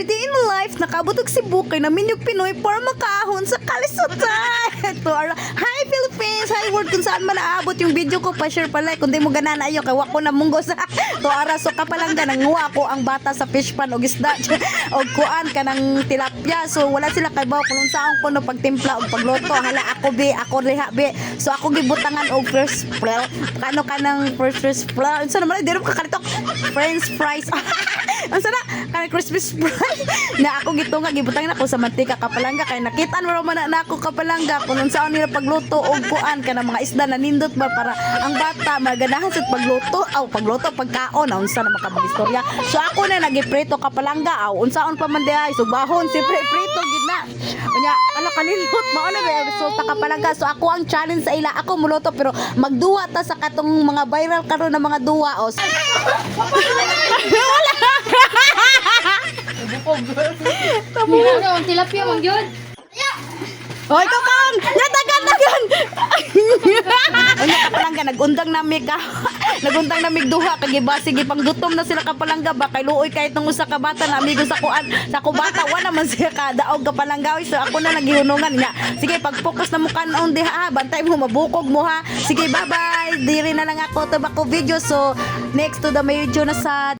every day in life, nakabutog si Bukay na minyog Pinoy para makaahon sa kalisutan. Hi Philippines! Hi world! Kung saan man naabot yung video ko, pa-share pa like. Kung di mo ganana ayo, kay wako na munggos. To araso ka pa lang nanguha ko ang bata sa fish pan o isda. O kuan ka ng tilapia. So wala sila kay bawa kung saan ko no pagtimpla o pagloto. Hala ako reha be. So ako gibutangan og first spell. Kano ka ng first spell? Unsa naman di ro ka kanito? French fries. Unsa na? Kanang crispy fries. Na ako gitunga gibutangan ako sa mantika kapalangga kay nakita mo man na ako kapalangga kung saan nila pagluto og kuan ka ng mga isda na nindot ba para ang bata maganahan sa pagluto pagkaon unsa na makabagistorya. So ako na nagiprito kapalangga unsaon pa man diay sugbahon siyempre prito gid na. Unya ala kanindot mao na ba resulta kapalangga. So ako ang challenge sa ila ako muluto pero magduwa ta sa katong mga viral karon na mga duwa o. Wala. Tamo. Ang tilapia mong yun. Hoy, kakan! Dagan! Unya kapalangga nagundang namig ka. Nagundang namig duha kay gibasig ipanggutom na sila kapalangga ba kay luoy kahit nung usa ka bata na amigo sa kuan sa kubata wala man siya ka daog kapalangga. So ako na nagihunungan niya. Sige pag-focus na mo kanon diha bantay mo mabukog mo ha. Sige bye-bye. Diri na lang ako tabako video. So next to the medyo na sa